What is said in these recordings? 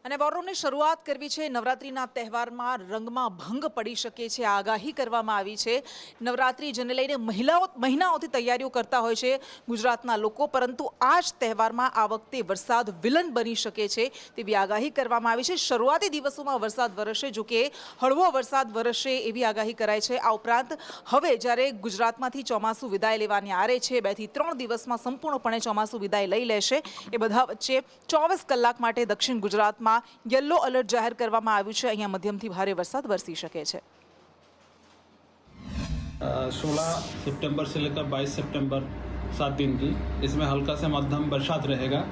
અને વોરરૂમની શરૂઆત કરવી છે નવરાત્રિના તહેવારમાં રંગમાં ભંગ પડી શકે છે આગાહી કરવામાં આવી છે। નવરાત્રિ જેને લઈને મહિનાઓથી તૈયારીઓ કરતા હોય છે ગુજરાતના લોકો, પરંતુ આ જ તહેવારમાં આ વખતે વરસાદ વિલન બની શકે છે તેવી આગાહી કરવામાં આવી છે। શરૂઆતી દિવસોમાં વરસાદ વરસશે, જો કે હળવો વરસાદ વરસશે એવી આગાહી કરાઈ છે। આ ઉપરાંત હવે જ્યારે ગુજરાતમાંથી ચોમાસું વિદાય લેવાની આરે છે, 2 થી 3 દિવસમાં સંપૂર્ણપણે ચોમાસું વિદાય લઈ લેશે। એ બધા વચ્ચે 24 કલાક માટે દક્ષિણ ગુજરાતમાં येलो अलर्ट जाहिर કરવામાં આવ્યું છે। અહીંયા મધ્યમથી ભારે વરસાદ વરસી શકે છે। 16 सितंबर से लेकर 22 सितंबर 7 दिन की इसमें हल्का से मध्यम बरसात रहेगा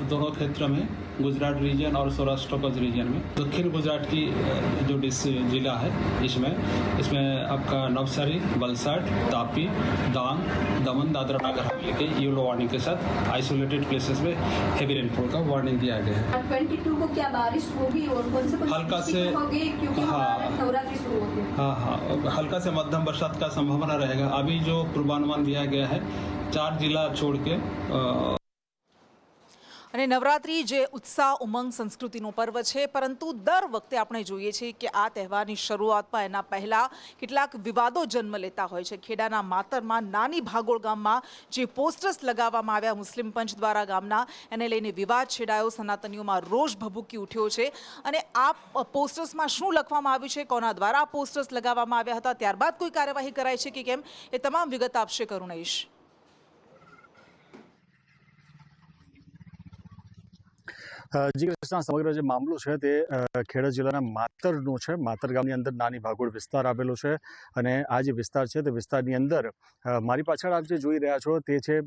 दोनों क्षेत्र में, गुजरात रीजन और सौराष्ट्र कच्छ रीजन में। दक्षिण गुजरात की जो जिला है इसमें आपका नवसारी, वलसाड, तापी, डांग, दमन, दादरा नगर हवेली के येलो वार्निंग के साथ आइसोलेटेड प्लेसेस में हेवी रेनफॉल का वार्निंग दिया गया है। 22 को क्या बारिश होगी और कौन से हल्का से होगी, क्योंकि नवरात्रि शुरू होती है। हाँ, हल्का से मध्यम बरसात का संभावना रहेगा। अभी जो पूर्वानुमान दिया गया है 4 जिला छोड़ के અને નવરાત્રિ જે ઉત્સાહ ઉમંગ સંસ્કૃતિનો પર્વ છે, પરંતુ દર વખતે આપણે જોઈએ છીએ કે આ તહેવારની શરૂઆતમાં એના પહેલા કેટલાક વિવાદો જન્મ લેતા હોય છે। ખેડાના માતરમાં નાની ભાગોળ ગામમાં જે પોસ્ટર્સ લગાવવામાં આવ્યા મુસ્લિમ પંચ દ્વારા ગામના, એને લઈને વિવાદ છેડાયો, સનાતનીઓમાં રોષ ભભૂકી ઉઠ્યો છે। અને આ પોસ્ટર્સમાં શું લખવામાં આવ્યું છે, કોના દ્વારા પોસ્ટર્સ લગાવવામાં આવ્યા હતા, ત્યારબાદ કોઈ કાર્યવાહી કરાઈ છે કે કેમ, એ તમામ વિગત આપશે કરુણેશ। જી કૃષ્ણા, સમગ્ર જે મામલો છે તે ખેડા જિલ્લાના માતરનો છે। માતર ગામની અંદર નાની ભાગોળ વિસ્તાર આવેલો છે અને આ જે વિસ્તાર છે તે વિસ્તારની અંદર મારી પાછળ આપ જે જોઈ રહ્યા છો તે છે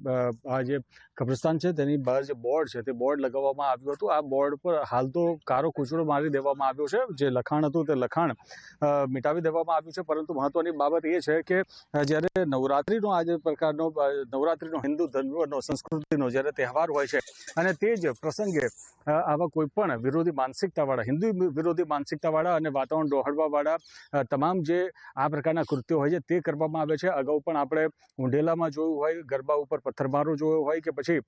આ જે કબ્રસ્તાન છે તેની બહાર જે બોર્ડ છે તે બોર્ડ લગાવવામાં આવ્યું હતું। આ બોર્ડ પર હાલ તો કારો કૂચડો મારી દેવામાં આવ્યો છે। જે લખાણ હતું તે લખાણ મિટાવી દેવામાં આવ્યું છે, પરંતુ મહત્વની બાબત એ છે કે જ્યારે નવરાત્રિનો આ જે પ્રકારનો નવરાત્રિનો હિન્દુ ધર્મનો સંસ્કૃતિનો જ્યારે તહેવાર હોય છે અને તે જ પ્રસંગે આવા કોઈ પણ વિરોધી માનસિકતાવાળા, હિન્દુ વિરોધી માનસિકતાવાળા અને વાતાવરણ ડહોળવાવાળા તમામ જે આ પ્રકારના કૃત્યો હોય છે તે કરવામાં આવે છે। અગાઉ પણ આપણે ઊંઢેલામાં જોયું હોય, ગરબા ઉપર પથ્થરમારો જોયો હોય, કે પછી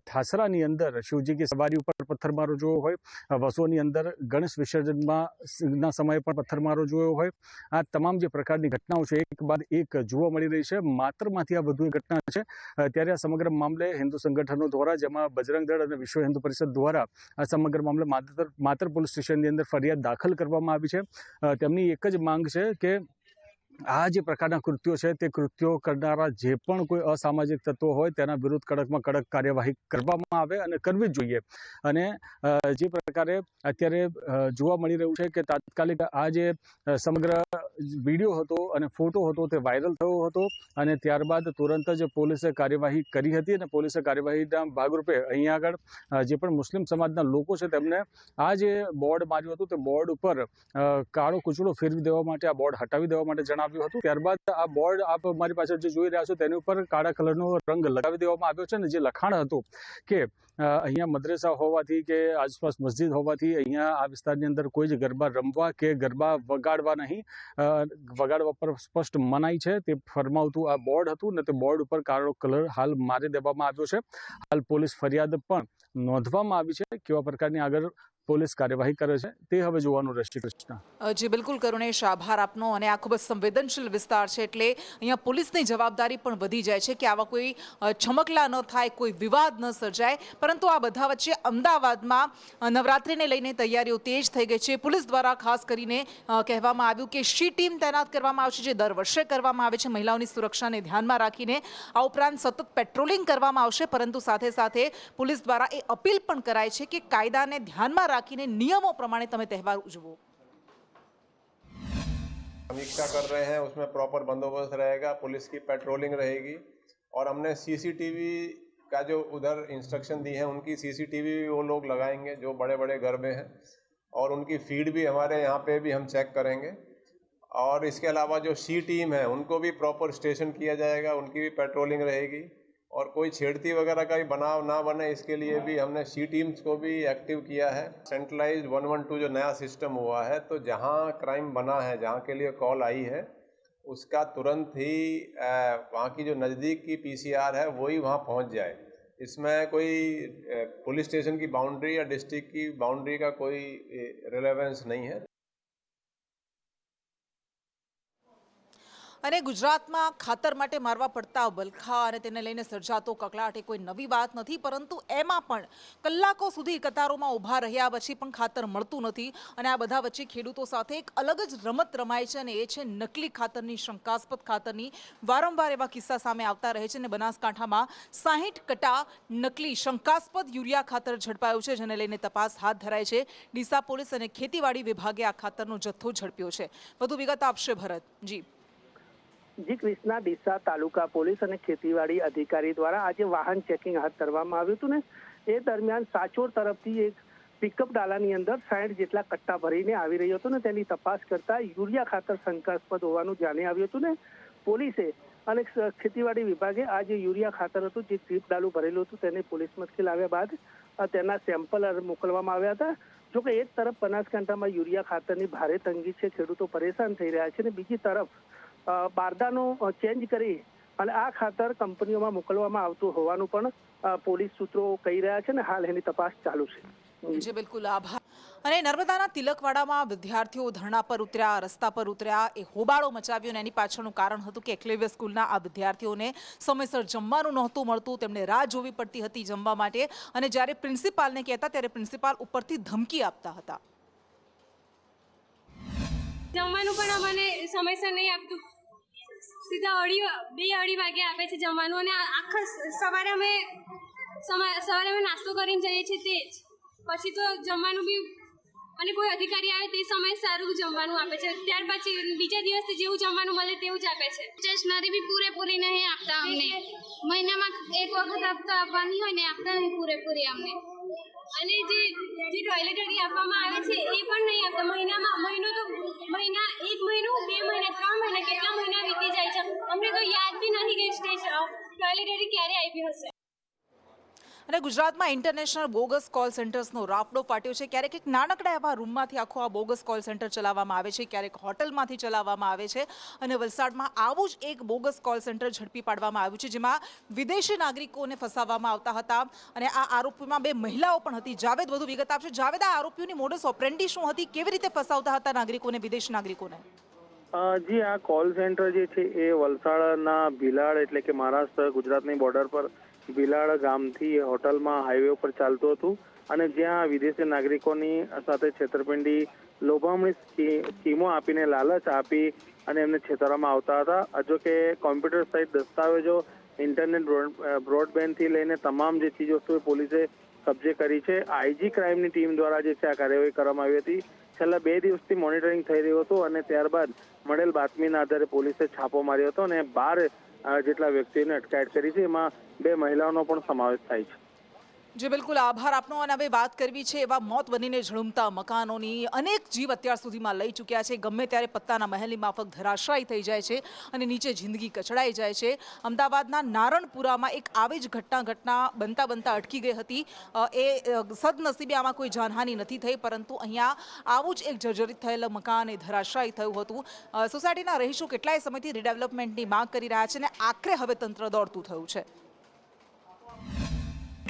ઠાસરાની અંદર શિવજી કી સવારી ઉપર પથ્થરમારો જોયો હોય, વસોની અંદર ગણેશ વિસર્જનમાં ના સમયે પણ પથ્થરમારો જોયો હોય। આ તમામ જે પ્રકારની ઘટનાઓ છે એક બાદ એક જોવા મળી રહી છે। માતરમાંથી આ વધુ એક ઘટના છે, ત્યારે આ સમગ્ર મામલે હિન્દુ સંગઠનો દ્વારા, જેમાં બજરંગ દળ અને વિશ્વ હિન્દુ પરિષદ દ્વારા આ સમગ્ર મામલે માતર પોલીસ સ્ટેશનની અંદર ફરિયાદ દાખલ કરવામાં આવી છે। તેમની એક જ માંગ છે કે આ જે પ્રકારના કૃત્યો છે તે કૃત્યો કરનારા જે પણ કોઈ અસામાજિક તત્વો હોય તેના વિરુદ્ધ કડકમાં કડક કાર્યવાહી કરવામાં આવે અને કરવી જ જોઈએ। અને જે પ્રકારે અત્યારે જોવા મળી રહ્યું છે કે તાત્કાલિક આ જે સમગ્ર વિડીયો હતો અને ફોટો હતો તે વાયરલ થયો હતો અને ત્યારબાદ તુરંત જ પોલીસે કાર્યવાહી કરી હતી અને પોલીસે કાર્યવાહીના ભાગરૂપે અહીંયા આગળ જે પણ મુસ્લિમ સમાજના લોકો છે તેમને આ જે બોર્ડ માર્યું હતું તે બોર્ડ ઉપર કાળો કૂચડો ફેરવી દેવા માટે, આ બોર્ડ હટાવી દેવા માટે જણાવ્યું હતું। ત્યારબાદ આ બોર્ડ આપ મારી પાછળ જે જોઈ રહ્યા છો તેની ઉપર કાળા કલરનો રંગ લગાવી દેવામાં આવ્યો છે અને જે લખાણ હતું કે અહીંયા મદ્રેસા હોવાથી કે આસપાસ મસ્જિદ હોવાથી અહીંયા આ વિસ્તારની અંદર કોઈ જ ગરબા રમવા કે ગરબા વગાડવા નહીં, વગાડવા પર સ્પષ્ટ મનાઈ છે તે ફરમાવતું આ બોર્ડ હતું ને તે બોર્ડ ઉપર કાળો કલર હાલ મારી દેવામાં આવ્યો છે। હાલ પોલીસ ફરિયાદ પણ નોંધવામાં આવી છે। કેવા પ્રકારની આગળ પોલીસ કાર્યવાહી કરે છે તે હવે જોવાનું રહેશે। કૃષ્ણ જી બિલકુલ કરુણેશ, આભાર આપનો। અને આ ખૂબ જ સંવેદનશીલ વિસ્તાર છે એટલે અહીંયા પોલીસની જવાબદારી પણ વધી જાય છે કે આવા કોઈ છમકલા ન થાય, કોઈ વિવાદ ન સર્જાય। પરંતુ આ બધા વચ્ચે અમદાવાદમાં નવરાત્રિને લઈને તૈયારીઓ તેજ થઈ ગઈ છે। પોલીસ દ્વારા ખાસ કરીને કહેવામાં આવ્યું કે શી ટીમ તૈનાત કરવામાં આવશે, જે દર વર્ષે કરવામાં આવે છે મહિલાઓની સુરક્ષાને ધ્યાનમાં રાખીને। આ ઉપરાંત સતત પેટ્રોલિંગ કરવામાં આવશે, પરંતુ સાથે સાથે પોલીસ દ્વારા એ અપીલ પણ કરાય છે કે કાયદાને ધ્યાનમાં રાખીને नियमों प्रमाणे तमे तहेवार उजवो। समीक्षा कर रहे हैं, उसमें प्रॉपर बंदोबस्त रहेगा, पुलिस की पेट्रोलिंग रहेगी और हमने सीसीटीवी का जो उधर इंस्ट्रक्शन दी है उनकी सीसीटीवी वो लोग लगाएंगे जो बड़े बड़े गरबे हैं और उनकी फीड भी हमारे यहाँ पे भी हम चेक करेंगे। और इसके अलावा जो सी टीम है उनको भी प्रॉपर स्टेशन किया जाएगा, उनकी भी पेट्रोलिंग रहेगी और कोई छेड़ती वगैरह का भी बनाव ना बने इसके लिए भी हमने सी टीम्स को भी एक्टिव किया है। सेंट्रलाइज्ड 112 जो नया सिस्टम हुआ है, तो जहां क्राइम बना है, जहां के लिए कॉल आई है, उसका तुरंत ही वहाँ की जो नज़दीक की पीसीआर है वही वहाँ पहुँच जाए इसमें कोई पुलिस स्टेशन की बाउंड्री या डिस्ट्रिक्ट की बाउंड्री का कोई रिलेवेंस नहीं है। અને ગુજરાતમાં ખાતર માટે મારવા પડતા બલખા અને તેને લઈને સર્જાતો કકળાટ એ કોઈ નવી વાત નથી, પરંતુ એમાં પણ કલાકો સુધી કતારોમાં ઊભા રહ્યા પછી પણ ખાતર મળતું નથી અને આ બધા વચ્ચે ખેડૂતો સાથે એક અલગ જ રમત રમાય છે અને એ છે નકલી ખાતરની, શંકાસ્પદ ખાતરની. વારંવાર એવા કિસ્સા સામે આવતા રહે છે અને બનાસકાંઠામાં 60 કટા નકલી શંકાસ્પદ યુરિયા ખાતર ઝડપાયું છે, જેને લઈને તપાસ હાથ ધરાઈ છે. ડીસા પોલીસ અને ખેતીવાડી વિભાગે આ ખાતરનો જથ્થો ઝડપ્યો છે. વધુ વિગત આપશે ભરત. જી કૃષ્ણા, ડીસા તાલુકા પોલીસ અને ખેતીવાડી અધિકારી દ્વારા આજે વાહન ચેકિંગ હાથ ધરવામાં આવ્યું હતું ને એ દરમિયાન સાચોર તરફથી એક પિકઅપ ડાલાની અંદર 60 જેટલા કટ્ટા ભરીને આવી રહ્યો હતો ને તેની તપાસ કરતા યુરિયા ખાતર શંકાસ્પદ હોવાનું જાણે આવ્યું હતું ને પોલીસે અને ખેતીવાડી વિભાગે આ જે યુરિયા ખાતર હતું, જે જીપ ડાલું ભરેલું હતું, તેને પોલીસ મથકે લાવ્યા બાદ તેના સેમ્પલ મોકલવામાં આવ્યા હતા. જોકે એક તરફ બનાસકાંઠામાં યુરિયા ખાતરની ભારે તંગી છે, ખેડૂતો પરેશાન થઈ રહ્યા છે, અને બીજી તરફ બારદાનું ચેન્જ કરી અને આ ખાતર કંપનીઓમાં મોકલવામાં આવતું હોવાનું પણ પોલીસ સૂત્રો કહી રહ્યા છે ને હાલ એની તપાસ ચાલુ છે. જી બિલકુલ, આભાર. અને નર્મદાના તિલકવાડામાં વિદ્યાર્થીઓ ધરણા પર ઉતર્યા, રસ્તા પર ઉતર્યા, એ હોબાળો મચાવ્યો અને એની પાછળનું કારણ હતું કે એકલેવ્ય સ્કૂલના આ વિદ્યાર્થીઓને સમયસર જમવાનું નહોતું મળતું, તેમને રાહ જોવી પડતી હતી જમવા માટે, અને જ્યારે પ્રિન્સિપાલને કહેતા ત્યારે પ્રિન્સિપાલ ઉપરથી ધમકી આપતા હતા. જમવાનું પણ અમને સમયસર નહીં આપતું, સીધા 2-2:30 વાગે આપે છે જમવાનું, અને આખા સવારે અમે નાસ્તો કરીને જઈએ છીએ તે જ પછી તો જમવાનું બી, અને કોઈ અધિકારી આવે તે સમયે સારું જમવાનું આપે છે, ત્યાર પછી બીજા દિવસથી જેવું જમવાનું મળે તેવું જ આપે છે. સ્ટેશનરી બી પૂરેપૂરી નહીં આપતા અમને, મહિનામાં એક વખત આપતા આપવાની હોય ને આપતા નહીં પૂરેપૂરી અમને, અને જે ટોયલેટરી આપવામાં આવે છે એ પણ નહીં આપતા. મહિના 1 મહિનો 2 મહિના 3 મહિના કેટલા મહિના વીતી જાય છે, અમને તો યાદ બી નથી કે ટોયલેટરી ક્યારે આવી હશે. અને ગુજરાતમાં ઇન્ટરનેશનલ બોગસ કોલ સેન્ટર્સનો રાફડો ફાટ્યો છે. ક્યારેક એક નાનકડા એવા રૂમમાંથી આખો આ બોગસ કોલ સેન્ટર ચલાવવામાં આવે છે, ક્યારેક હોટલમાંથી ચલાવવામાં આવે છે, અને વલસાડમાં આવું જ એક બોગસ કોલ સેન્ટર ઝડપી પાડવામાં આવ્યું છે, જેમાં વિદેશી નાગરિકોને ફસાવવામાં આવતા હતા, અને આ આરોપીમાં 2 મહિલાઓ પણ હતી. જાવેદ વધુ વિગત આપશે. જાવેદ, આ આરોપીઓની મોડસ ઓપરેન્ડી શું હતી, કેવી રીતે ફસાવતા હતા નાગરિકોને, વિદેશી નાગરિકોને? જી, આ કોલ સેન્ટર જે છે એ વલસાડના ભીલાડ એટલે કે મહારાષ્ટ્ર ગુજરાતની બોર્ડર પર ભીલાડ ગામથી હોટલમાં હાઈવે ઉપર ચાલતું હતું, અને જ્યાં વિદેશી નાગરિકોની સાથે છેતરપિંડી, લોભામણી સ્કીમો આપીને લાલચ આપી અને એમને છેતરવામાં આવતા હતા. જો કે કોમ્પ્યુટર સહિત દસ્તાવેજો, ઇન્ટરનેટ, બ્રોડબેન્ડથી લઈને તમામ જે ચીજ વસ્તુઓ પોલીસે કબજે કરી છે. આઈજી ક્રાઇમની ટીમ દ્વારા જે છે આ કાર્યવાહી કરવામાં આવી હતી. છેલ્લા 2 દિવસથી મોનિટરિંગ થઈ રહ્યું હતું, અને ત્યારબાદ મળેલ બાતમીના આધારે પોલીસે છાપો માર્યો હતો અને 12 જેટલા વ્યક્તિઓને અટકાયત કરી છે. એમાં 2 મહિલાઓનો પણ સમાવેશ થાય છે. જી બિલકુલ, આભાર આપનો. અને હવે વાત કરવી છે એવા મોત બનીને ઝળુમતા મકાનોની. અનેક જીવ અત્યાર સુધીમાં લઈ ચૂક્યા છે. ગમે ત્યારે પત્તાના મહેલની માફક ધરાશાયી થઈ જાય છે અને નીચે જિંદગી કચડાઈ જાય છે. અમદાવાદના નારણપુરામાં એક આવી જ ઘટના બનતા અટકી ગઈ હતી. એ સદનસીબે આમાં કોઈ જાનહાનિ નથી થઈ, પરંતુ અહીંયા આવું જ એક જર્જરિત થયેલ મકાન એ ધરાશાયી થયું હતું. સોસાયટીના રહીશો કેટલાય સમયથી રીડેવલપમેન્ટની માંગ કરી રહ્યા છે, અને આખરે હવે તંત્ર દોડતું થયું છે.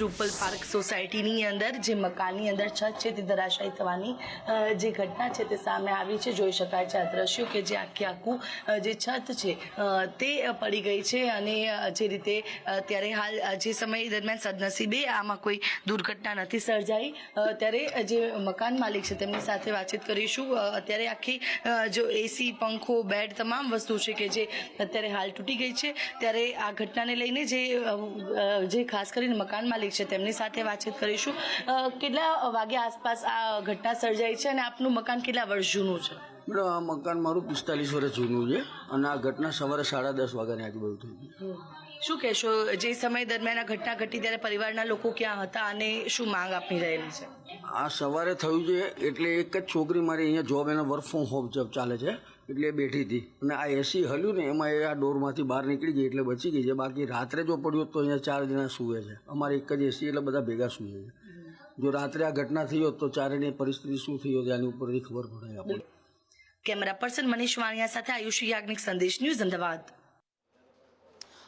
રૂપલ પાર્ક સોસાયટીની અંદર જે મકાનની અંદર છત છે તે ધરાશાયી થવાની જે ઘટના છે તે સામે આવી છે. જોઈ શકાય છે આ દ્રશ્યો કે જે આખું જે છત છે તે પડી ગઈ છે, અને જે રીતે ત્યારે હાલ જે સમય દરમિયાન સદનસીબે આમાં કોઈ દુર્ઘટના નથી સર્જાઈ. ત્યારે જે મકાન માલિક છે તેમની સાથે વાતચીત કરીશું. અત્યારે આખી જો એસી, પંખો, બેડ તમામ વસ્તુ છે કે જે અત્યારે હાલ તૂટી ગઈ છે. ત્યારે આ ઘટનાને લઈને જે ખાસ કરીને મકાન માલિક છે તેમની સાથે વાતચીત કરીશું. કેટલા વાગ્યા આસપાસ આ ઘટના સર્જાઈ છે, અને આપનું મકાન કેટલા વર્ષ જૂનું છે? મેડમ, આ મકાન મારું 45 વર્ષ જૂનું છે, અને આ ઘટના સવારે 10:30 વાગ્યાની આજુબાજુ થઈ ગઈ. શું કહેશો, જે સમય દરમિયાન આ ઘટના ઘટી ત્યારે પરિવારના લોકો ક્યાં હતા અને શું માંગ આપની રહેલી છે? આ સવારે થયું છે એટલે એક જ છોકરી મારી અહીંયા જોબ, એના વર્ક ફ્રોમ હોમ જોબ ચાલે છે, એટલે એ બેઠી હતી, અને આ એસી હલ્યું ને એમાં એ આ ડોરમાંથી બહાર નીકળી ગઈ એટલે બચી ગઈ છે. બાકી રાત્રે જો પડ્યું તો અહીંયા 4 જણા સૂવે છે. અમારે એક જ એસી એટલે બધા ભેગા સૂવે છે. જો રાત્રે આ ઘટના થઈ હોત તો ચારેની પરિસ્થિતિ શું થઈ હોત આની ઉપરથી ખબર પડે આપણે. કેમેરા પર્સન મનીષ વાણિયા સાથે આયુષી યાજ્ઞિક, સંદેશ ન્યૂઝ, અમદાવાદ.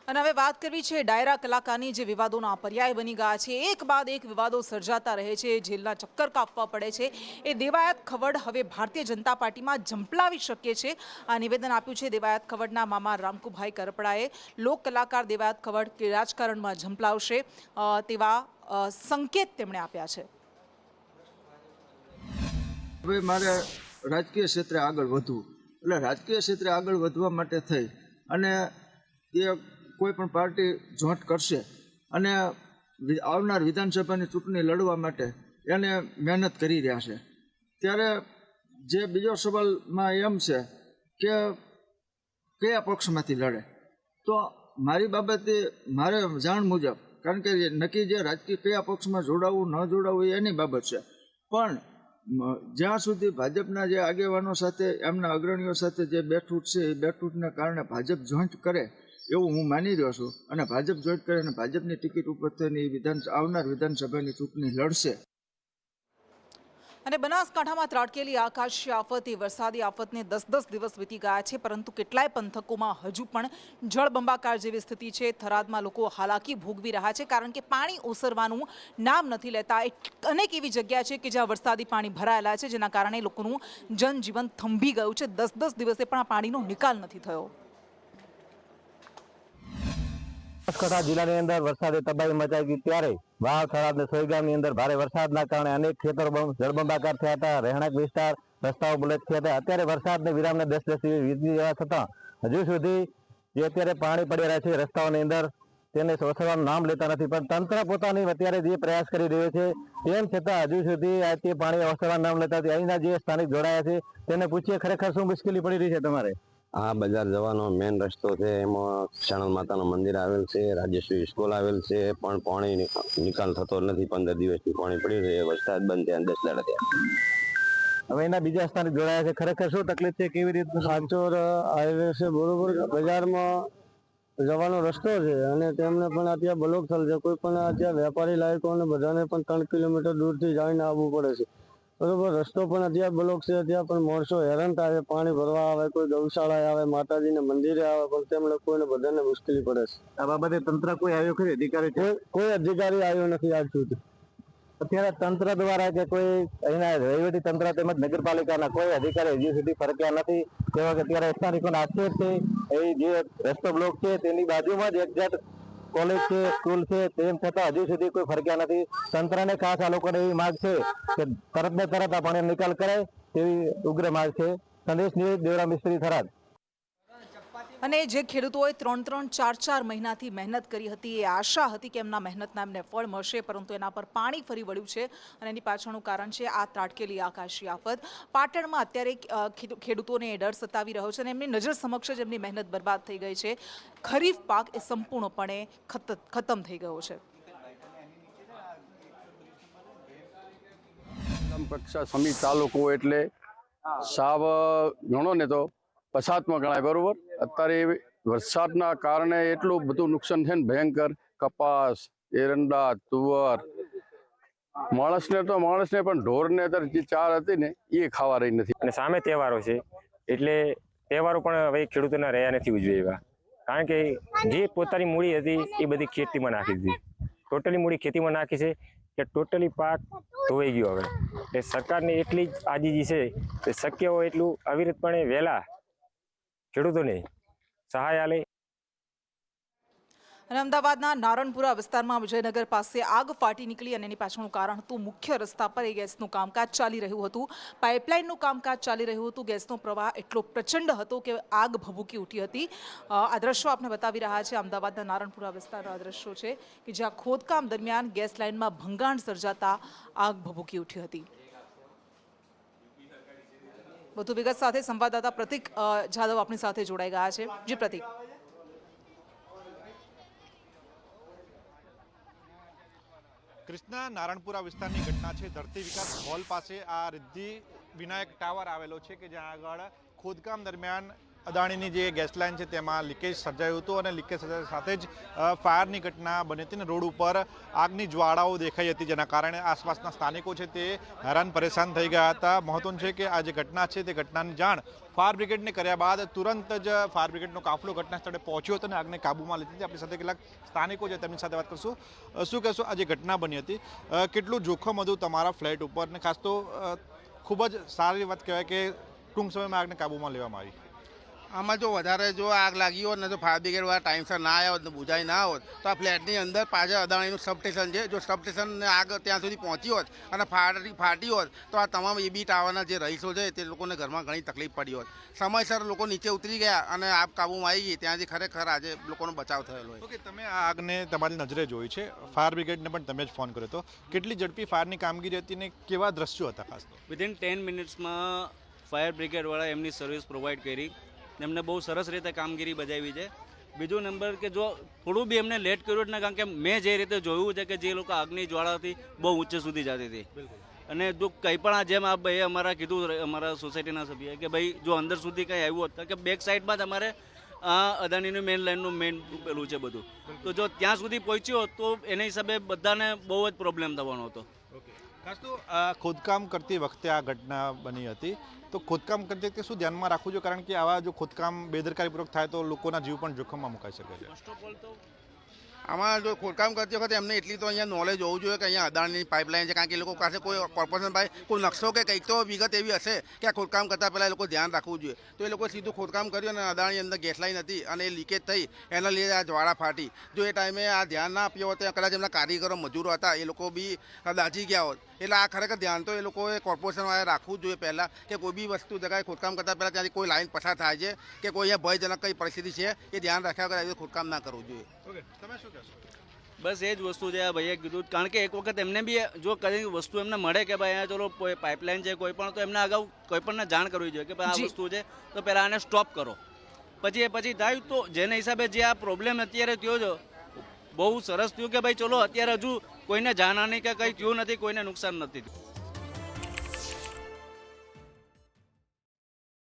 અને હવે વાત કરવી છે ડાયરા કલાકારની, જે વિવાદોના પર્યાય બની ગયા છે, એક બાદ એક વિવાદો સર્જાતા રહે છે, જેલના ચક્કર કાપવા પડે છે. એ દેવાયત ખવડ હવે ભારતીય જનતા પાર્ટીમાં ઝંપલાવી શકે છે. આ નિવેદન આપ્યું છે દેવાયત ખવડના મામા રામકુભાઈ કરપડાએ. લોક કલાકાર દેવાયત ખવડ કે રાજકારણમાં ઝંપલાવશે તેવા સંકેત તેમણે આપ્યા છે. હવે મારે રાજકીય ક્ષેત્રે આગળ વધવું, એટલે રાજકીય ક્ષેત્રે આગળ વધવા માટે થઈ અને એ કોઈ પણ પાર્ટી જોઈન્ટ કરશે અને આવનાર વિધાનસભાની ચૂંટણી લડવા માટે એને મહેનત કરી રહ્યા છે. ત્યારે જે બીજો સવાલમાં એમ છે કે કયા પક્ષમાંથી લડે, તો મારી બાબતે મારે જાણ મુજબ, કારણ કે નક્કી જે રાજકીય કયા પક્ષમાં જોડાવવું ન જોડાવવું એની બાબત છે, પણ જ્યાં સુધી ભાજપના જે આગેવાનો સાથે એમના અગ્રણીઓ સાથે જે બેઠૂટ છે એ બેઠૂટને કારણે ભાજપ જોઈન્ટ કરે એવું હું માની રહ્યો છું. અને ભાજપ જોઈન્ટ કરે અને ભાજપની ટિકિટ ઉપર થઈને આવનાર વિધાનસભાની ચૂંટણી લડશે. અને બનાસકાંઠામાં ત્રાટકેલી આકાશી આફત, એ વરસાદી આફતને 10-10 દિવસ વીતી ગયા છે, પરંતુ કેટલાય પંથકોમાં હજુ પણ જળબંબાકાર જેવી સ્થિતિ છે. થરાદમાં લોકો હાલાકી ભોગવી રહ્યા છે, કારણ કે પાણી ઓસરવાનું નામ નથી લેતા. અનેક એવી જગ્યા છે કે જ્યાં વરસાદી પાણી ભરાયેલા છે, જેના કારણે લોકોનું જનજીવન થંભી ગયું છે. 10-10 દિવસે પણ આ પાણીનો નિકાલ નથી થયો. બનાસકાંઠા જિલ્લાની અંદર વરસાદે તબાહી મચાવી હતી, ત્યારે વાવ, થરાદ અને સોયગામની અંદર ભારે વરસાદના કારણે અનેક ખેતરો જળબંબાકાર થયા હતા. રહેણાંક વિસ્તાર, રસ્તાઓ બુલેટ થયા હતા. અત્યારે વરસાદને વિરામને 10 દિવસ વીતી જવા છતાં હજુ સુધી જે અત્યારે પાણી પડી રહ્યા છે રસ્તાઓની અંદર, તેને ઓસરવાનું નામ લેતા નથી. પણ તંત્ર પોતાની અત્યારે જે પ્રયાસ કરી રહ્યો છે, તેમ છતાં હજુ સુધી આ પાણી ઓસરવાનું નામ લેતા નથી. અહીંના જે સ્થાનિક જોડાયા છે તેને પૂછીએ ખરેખર શું મુશ્કેલી પડી રહી છે તમારે? આ બજાર જવાનો મેઇન રસ્તો છે, એમાં ક્ષાણલ માતાનું મંદિર આવેલ છે, રાજેશ્વરી સ્કૂલ આવેલ છે, પણ પાણી નિકાલ થતો નથી. 15 દિવસથી પાણી પડ્યું છે. વરસાદ બંધ થયા 10 દાડા થયા. હવે એના બીજા સ્થાનિક જોડાયા છે, ખરેખર શું તકલીફ છે, કેવી રીતે? સાચોર હાઈવે છે, બરોબર, બજારમાં જવાનો રસ્તો છે અને તેમને પણ અત્યારે બ્લોક થયેલ છે. કોઈ પણ અત્યારે વેપારી લાયકોને બધાને પણ 3 કિલોમીટર દૂરથી જઈને આવવું પડે છે, બરોબર. રસ્તો પણ અત્યારે બ્લોક છે. અત્યારે પણ માણસો હેરાન થાય, પાણી ભરવા આવે, કોઈ ગૌશાળાએ આવે, માતાજીના મંદિરે આવે, પણ તેમ લોકોને બધાને મુશ્કેલી પડે છે. આ બાબતે તંત્ર કોઈ આવ્યો ખરી? અધિકારી કોઈ અધિકારી આવ્યો નથી આજ સુધી. અત્યારે તંત્ર દ્વારા કે કોઈ અહીંના વહીવટી તંત્ર તેમજ નગરપાલિકાના કોઈ અધિકારી હજી સુધી ફરક્યા નથી. તેવા કે અત્યારે સ્થાનિકોના આક્ષેપ છે એ જે રસ્તો બ્લોક છે તેની બાજુમાં જ એક્ઝેક્ટ કોલેજ છે, સ્કૂલ છે, તેમ છતાં હજુ સુધી કોઈ ફરક્યા નથી. તંત્રને ખાસ આ લોકોને એવી માંગ છે કે તરત ને તરત આ પાણીનો નિકાલ કરે તેવી ઉગ્ર માંગ છે. સંદેશ ન્યૂઝ, દેવરા મિસ્ત્રી, થરાદ. અને જે ખેડૂતોએ 3-3, 4-4 મહિનાથી મહેનત કરી હતી, એ આશા હતી કે એમના મહેનતના એમને ફળ મળશે, પરંતુ એના પર પાણી ફરી વળ્યું છે. અને એની પાછળનું કારણ છે આ ત્રાટકેલી આકાશી આફત. પાટણમાં અત્યારે ખેડૂતોને ડર સતાવી રહ્યો છે અને એમની નજર સમક્ષ જ એમની મહેનત બરબાદ થઈ ગઈ છે. ખરીફ પાક એ સંપૂર્ણપણે ખતમ થઈ ગયો છે. કક્ષા સમી તાલુકો એટલે સાવ ગણો ને તો પછાતમાં ગણાય, બરોબર. અત્યારે વરસાદના કારણે એટલું બધું નુકસાન છે ને ભયંકર. કપાસ, એરંડા, તુવર, માણસને પણ ઢોરને અત્યારે જે ચાર હતી ને એ ખાવા રહી નથી. અને સામે તહેવારો છે એટલે તહેવારો પણ હવે ખેડૂતોના રહ્યા નથી ઉજવે એવા, કારણ કે જે પોતાની મૂડી હતી એ બધી ખેતીમાં નાખી દીધી. ટોટલી મૂડી ખેતીમાં નાખી છે કે ટોટલી પાક ધોવાઈ ગયો. હવે એટલે સરકારની એટલી જ આજીજી છે કે શક્ય હોય એટલું અવિરતપણે વહેલા ખેડૂતોને સહાય આલે. અને અમદાવાદના નારણપુરા વિસ્તારમાં વિજયનગર પાસે આગ ફાટી નીકળી અને એની પાછળનું કારણ હતું મુખ્ય રસ્તા પર એ ગેસનું કામકાજ ચાલી રહ્યું હતું. પાઇપલાઇનનું કામકાજ ચાલી રહ્યું હતું. ગેસનો પ્રવાહ એટલો પ્રચંડ હતો કે આગ ભભૂકી ઉઠી હતી. આ દ્રશ્યો આપણે બતાવી રહ્યા છે. અમદાવાદના નારણપુરા વિસ્તારના આ દ્રશ્યો છે કે જ્યાં ખોદકામ દરમિયાન ગેસ લાઇનમાં ભંગાણ સર્જાતા આગ ભભૂકી ઉઠી હતી. વધુ વિગત સાથે સંવાદદાતા પ્રતિક જાદવ આપણી સાથે જોડાઈ ગયા છે. જી પ્રતિક. કૃષ્ણા, નારણપુરા વિસ્તારની ઘટના છે. ધરતી વિકાસ હોલ પાસે આ રિદ્ધિ વિનાયક ટાવર આવેલો છે કે જ્યાં આગળ ખોદકામ દરમિયાન અદાણીની જે ગેસ લાઇન છે તેમાં લીકેજ સર્જાયું હતું અને લીકેજ સર્જાયા સાથે જ ફાયરની ઘટના બની હતી અને રોડ ઉપર આગની જ્વાળાઓ દેખાઈ હતી, જેના કારણે આસપાસના સ્થાનિકો છે તે હેરાન પરેશાન થઈ ગયા હતા. મહત્વનું છે કે આ જે ઘટના છે તે ઘટનાની જાણ ફાયર બ્રિગેડને કર્યા બાદ તુરંત જ ફાયર બ્રિગેડનો કાફલો ઘટના સ્થળે પહોંચ્યો હતો અને આગને કાબૂમાં લીધી હતી. આપણી સાથે કેટલાક સ્થાનિકો છે તેમની સાથે વાત કરશું. શું કહેશો, આ જે ઘટના બની હતી કેટલું જોખમ હતું તમારા ફ્લેટ ઉપર, ને ખાસ તો ખૂબ જ સારી વાત કહેવાય કે ટૂંક સમયમાં આગને કાબૂમાં લેવામાં આવી? આમાં જો વધારે જો આગ લાગી હોત ને જો ફાયર બ્રિગેડવાળા ટાઈમસર ના આવ્યા હોત ને બુઝાઈ ના હોત તો આ ફ્લેટની અંદર પાછળ અદાણીનું સબસ્ટેશન છે. જો સબસ્ટેશનને આગ ત્યાં સુધી પહોંચી હોત અને ફાટી હોત તો આ તમામ એબી ટાવરના જે રહીશો છે તે લોકોને ઘરમાં ઘણી તકલીફ પડી હોત. સમયસર લોકો નીચે ઉતરી ગયા અને આગ કાબૂમાં આવી ગઈ, ત્યાંથી ખરેખર આજે લોકોનો બચાવ થયેલો હોય. ઓકે, તમે આ આગને તમારી નજરે જોઈ છે, ફાયર બ્રિગેડને પણ તમે જ ફોન કર્યો હતો. કેટલી ઝડપી ફાયરની કામગીરી હતી ને કેવા દ્રશ્યો હતા? ખાસ તો વિધિન 10 મિનિટ્સમાં ફાયર બ્રિગેડવાળા એમની સર્વિસ પ્રોવાઈડ કરી, એમને બહુ સરસ રીતે કામગીરી બજાવી છે. બીજો નંબર કે જો થોડું બી એમને લેટ કર્યું ને, કારણ કે મેં જે રીતે જોયું છે કે જે લોકો આગની જ્વાળાથી બહુ ઊંચે સુધી જતી હતી અને જો કંઈ પણ જેમ આ ભાઈ અમારા કીધું અમારા સોસાયટીના સભ્ય કે ભાઈ જો અંદર સુધી કંઈ આવ્યું હોત કે બેક સાઈડમાં જ અમારે અદાણીનું મેઇન લાઇનનું મેઇન પેલું છે બધું, તો જો ત્યાં સુધી પહોંચ્યો હોત તો એના હિસાબે બધાને બહુ જ પ્રોબ્લેમ થવાનો હતો. ખાસ તો ખોદકામ કરતી વખતે આ ઘટના બની હતી, તો ખોદકામ કરતી વખતે શું ધ્યાનમાં રાખવું જોઈએ? કારણ કે આવા જો ખોદકામ બેદરકારીપૂર્વક થાય તો લોકોના જીવ પણ જોખમમાં મુકાઈ શકે છે. આમાં જો ખોદકામ કરતી વખતે એમને એટલી તો અહીંયા નોલેજ હોવું જોઈએ કે અહીંયા અદાણીની પાઇપલાઇન છે, કારણ કે એ લોકો પાસે કોઈ કોર્પોરેશન પાસે કોઈ નકશો કે કંઈક તો વિગત એવી હશે કે આ ખોદકામ કરતાં પહેલાં એ લોકો ધ્યાન રાખવું જોઈએ. તો એ લોકો સીધું ખોદકામ કર્યું અને અદાણી અંદર ગેસ લાઇન હતી અને એ લીકેજ થઈ, એના લીધે આ જ્વાળા ફાટી. જો એ ટાઈમે આ ધ્યાન ના આપ્યો હોત, કદાચ એમના કારીગરો મજૂરો હતા એ લોકો બી દાઝી ગયા હોત. એટલે આ ખરેખર ધ્યાન તો એ લોકોએ કોર્પોરેશનવાળાએ રાખવું જોઈએ પહેલાં, કે કોઈ બી વસ્તુ જગ્યાએ ખોદકામ કરતાં પહેલાં ત્યાંથી કોઈ લાઈન પસાર થાય છે કે કોઈ અહીંયા ભયજનક કઈ પરિસ્થિતિ છે એ ધ્યાન રાખ્યા વગર ખોદકામ ના કરવું જોઈએ. ઓકે, તમે શું કહેશો? બસ એ જ વસ્તુ છે આ ભાઈએ કીધું, કારણ કે એક વખત એમને બી જો કઈ વસ્તુ એમને મળે કે ભાઈ અહીંયા ચલો પાઇપલાઇન છે કોઈ પણ, તો એમને અગાઉ કોઈ પણને જાણ કરવી જોઈએ કે ભાઈ આ વસ્તુ છે તો પહેલાં આને સ્ટોપ કરો, પછી થાય તો જેના હિસાબે જે આ પ્રોબ્લેમ અત્યારે થયો છે બહુ સરસ થયું કે ભાઈ ચલો અત્યારે હજુ કોઈને જાનહાની કે કંઈ થયું નથી, કોઈને નુકસાન નથી થયું.